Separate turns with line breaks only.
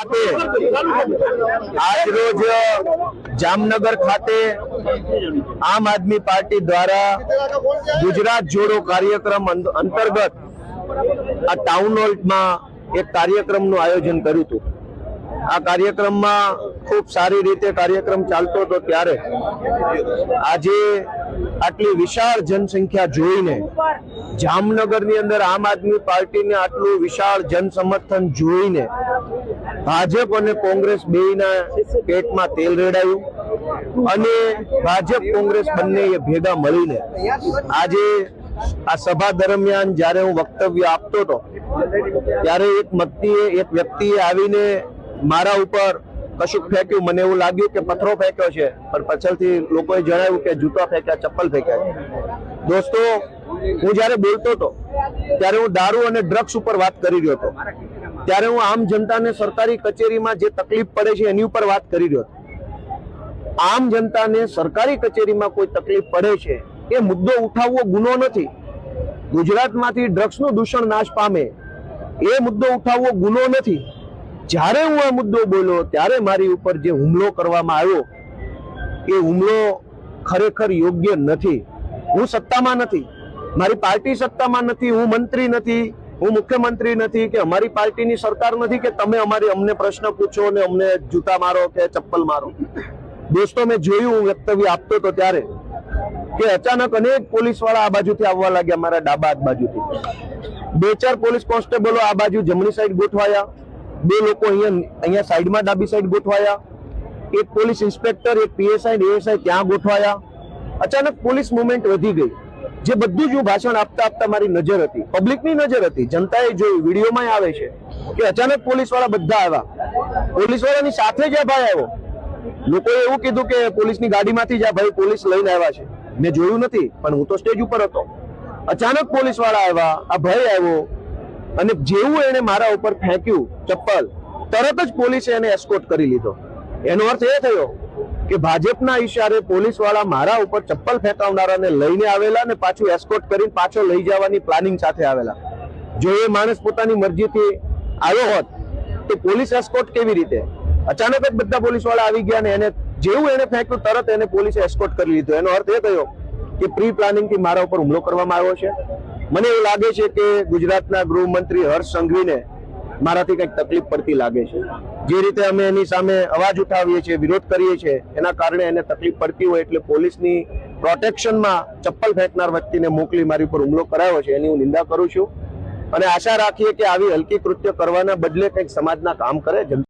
आज रोज जामनगर खाते आम आदमी पार्टी द्वारा गुजरात जोड़ो कार्यक्रम अंतर्गत आ टाउन हॉल में एक कार्यक्रम नु आयोजन कर्युं हतुं। आ कार्यक्रम में खूब सारी रीते कार्यक्रम चालतो तो त्यारे आजे आटली विशाल जनसंख्या जोईने जामनगर नी अंदर आम आदमी पार्टी ने आटलू विशाल जन समर्थन जोईने भाजप और कांग्रेस बेयना पेट में तेल रेड़ाયું અને ભાજપ કોંગ્રેસ બંને ભેગા મળીને આજે આ સભા દરમિયાન જ્યારે હું વક્તવ્ય આપતો હતો ત્યારે એક વ્યક્તિએ આવીને મારા ઉપર કશુંક ફેંક્યું। મને એવું લાગ્યું કે પથ્થરો ફેંક્યો છે, પણ પાછળથી લોકોએ જણાવ્યું કે જૂતા ફેંક્યા, ચપ્પલ ફેંક્યા। દોસ્તો, હું જ્યારે બોલતો હતો ત્યારે હું દારૂ અને ડ્રગ્સ ઉપર વાત કરી રહ્યો હતો, ત્યારે હું આમ જનતાને સરકારી કચેરીમાં જે તકલીફ પડે છે એની ઉપર વાત કરી રહ્યો હતો। આમ જનતાને સરકારી કચેરીમાં કોઈ તકલીફ પડે છે એ મુદ્દો ઉઠાવવો ગુનો નથી। ગુજરાતમાંથી ડ્રગ્સનું દૂષણ નાશ પામે એ મુદ્દો ઉઠાવવો ગુનો નથી। જ્યારે હું આ મુદ્દો બોલ્યો ત્યારે મારી ઉપર જે હુમલો કરવામાં આવ્યો એ હુમલો ખરેખર યોગ્ય નથી। હું સત્તામાં નથી, મારી પાર્ટી સત્તામાં નથી, હું મંત્રી નથી, હું મુખ્યમંત્રી નથી કે અમારી પાર્ટીની સરકાર નથી કે તમે અમને પ્રશ્ન પૂછો અને અમને જૂતા મારો કે ચપ્પલ મારો। દોસ્તો, મેં જોયું હું વક્તવ્ય આપતો હતો ત્યારે કે અચાનક અનેક પોલીસ વાળા આ બાજુથી આવવા લાગ્યા, મારા ડાબા હાથ બાજુથી। બે ચાર પોલીસ કોન્સ્ટેબલો આ બાજુ જમણી સાઈડ ગોઠવાયા, બે લોકો અહીંયા સાઈડમાં ડાબી સાઈડ ગોઠવાયા, એક પોલીસ ઇન્સ્પેક્ટર, એક પીએસઆઈ એએસઆઈ ત્યાં ગોઠવાયા। અચાનક પોલીસ મુવમેન્ટ વધી ગઈ। જે બધું જ હું ભાષણ આપતા આપતા મારી નજર હતી, પબ્લિકની નજર હતી, જનતાએ જોયું, વિડીયોમાં આવે છે કે અચાનક પોલીસ વાળા બધા આવ્યા। પોલીસ વાળાની સાથે જ આ ભાઈ આવ્યો। લોકોએ એવું કીધું કે પોલીસની ગાડીમાંથી જ આ ભાઈ પોલીસ લઈને આવ્યા છે। મેં જોયું નથી, પણ હું તો સ્ટેજ ઉપર હતો। અચાનક પોલીસ વાળા આવ્યા, આ ભાઈ આવ્યો અને જેવું એને મારા ઉપર ફેંક્યું ચપ્પલ, તરત જ પોલીસે એને એસ્કોર્ટ કરી લીધો। એનો અર્થ એ થયો કે ભાજપના ઈશારે પોલીસ વાળા મારા ઉપર ચપ્પલ ફેંકાવનારાને લઈને આવેલા અને પાછું એસ્કોર્ટ કરીને પાછો લઈ જવાની પ્લાનિંગ સાથે આવેલા। જો એ માણસ પોતાની મરજીથી આવ્યો હોત તો પોલીસ એસ્કોર્ટ કેવી રીતે? અચાનક જ બધા પોલીસ વાળા આવી ગયા અને એને જેવું એને ફેંક્યું તરત એને પોલીસે એસ્કોર્ટ કરી લીધો। એનો અર્થ એ થયો કે પ્રી પ્લાનિંગ થી મારા ઉપર હુમલો કરવામાં આવ્યો છે। મને એવું લાગે છે કે ગુજરાતના ગૃહમંત્રી હર્ષ સંઘવીને મારાથી કંઈક તકલીફ પડતી લાગે છે। જે રીતે અમે એની સામે અવાજ ઉઠાવીએ છીએ, વિરોધ કરીએ છીએ, એના કારણે એને તકલીફ પડતી હોય એટલે પોલીસની પ્રોટેક્શનમાં ચપ્પલ ફેંકનાર વ્યક્તિને મોકલી મારી ઉપર હુમલો કરાયો છે, એની હું નિંદા કરું છું અને આશા રાખીએ કે આવી હલકી કૃત્ય કરવાના બદલે કંઈક સમાજના કામ કરે।